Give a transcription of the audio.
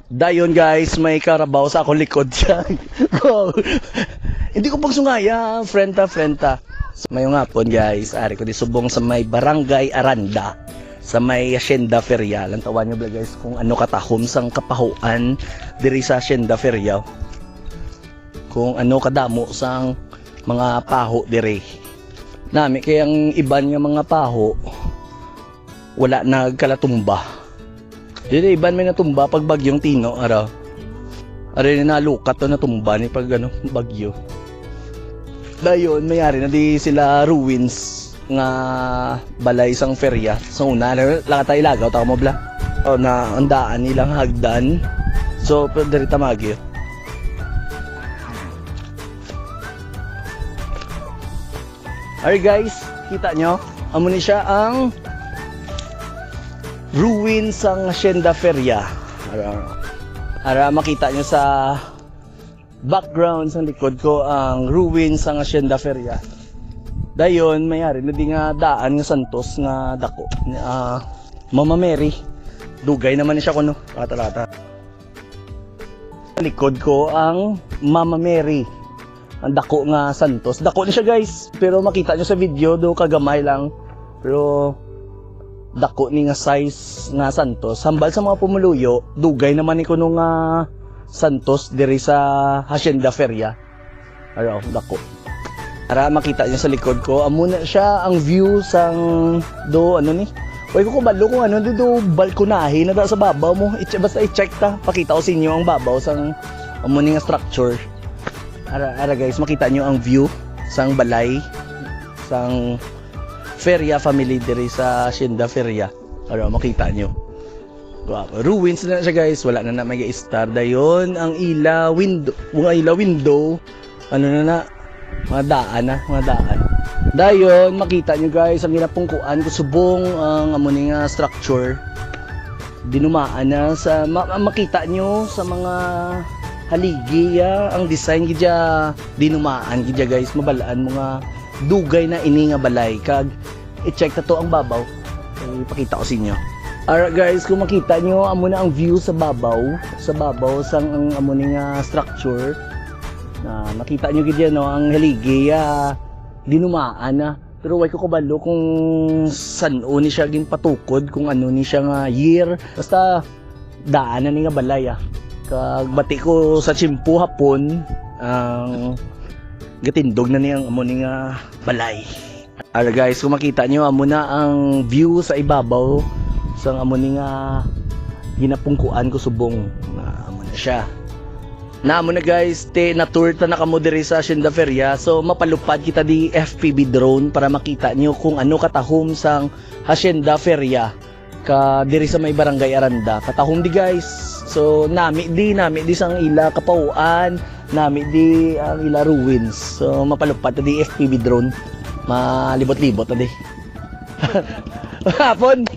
Dayon guys, may karabaw sa akong likod siya. Hindi ko pagsungaya, frenta. So, mayong hapon guys, ari ko di subong sa may Barangay Aranda, sa may Hacienda Feria. Lantawan nyo guys kung ano katahom sang kapahuan diri sa Hacienda Feria. Kung ano kadamo sang mga paho diri. Nami kayang iban nga mga paho wala nagkalatumba. Dili iban may natumba pag bagyong Tino ara. Ara ni nalukat to natumba ni pag ano bagyo. Dayon mayari na di sila ruins nga balay sang ferya. So una lakatay lagaw ta mo bla. O na andaan nilang hagdan. So diri ta magyo. Alright guys, kita nyo? Amo ni siya ang ruins sang Hacienda Feria. Ara makita nyo sa background sa likod ko ang ruins sang Hacienda Feria. Dayon mayari na di nga daan nga santos nga dako. Mama Mary. Dugay naman siya kuno. Rata. Sa likod ko ang Mama Mary. Ang dako nga santos. Dako ni siya guys. Pero makita nyo sa video do kagamay lang. Pero dako ni nga size nga santos. Hambal sa mga pumuluyo, dugay naman ni kuno nga santos diri sa Hacienda Feria. Araw, dako. Para makita niyo sa likod ko, amo na siya ang view sang do ano ni. Oy ko balo kung ano do balkonahe na sa babaw mo. Basta i-check ta, pakita ko sa inyo ang babaw sang amo ni nga structure. Ara guys, makita niyo ang view sang balay sang Feria family diri sa Hacienda Feria. Ara makita nyo. Wow, ruins na siya guys, wala na may star. Dayon ang ila window, ano na mga daan. Dayon makita nyo guys ang ginapungkuan ko subong ang amo ni nga structure. Dinumaan na sa makita nyo sa mga haligi ang design gidya dinumaan gidya guys, mabalaan mga dugay na ini nga balay kag i-check ta to ang babaw. Ipakita ko sa inyo. Alright guys, kung makita nyo amo na ang view sa babaw sang ang amo ni nga structure. Makita nyo gid no ang haligi dinumaan na. Pero way ko kabalo kung san-o ni siya gin patukod, kung ano ni siya nga year. Basta daan na ni nga balay Kag bati ko sa Chimpu hapon ang gatindog na niyang amo ni nga balay. Ara guys, kung makita nyo amo na ang view sa ibabaw sang amo ni nga ginapungkuan ko subong amo na siya. Amo na guys, na tour ta na kamo diri sa Hacienda Feria. So mapalupad kita di FPV drone para makita nyo kung ano katahom sang Hacienda Feria ka diri sa may Barangay Aranda. Katahom di guys. So nami di sang ila kapauan, nami di ang ila ruins. So mapalupad ta di FPV drone. Malibot-libot na di. Hapon.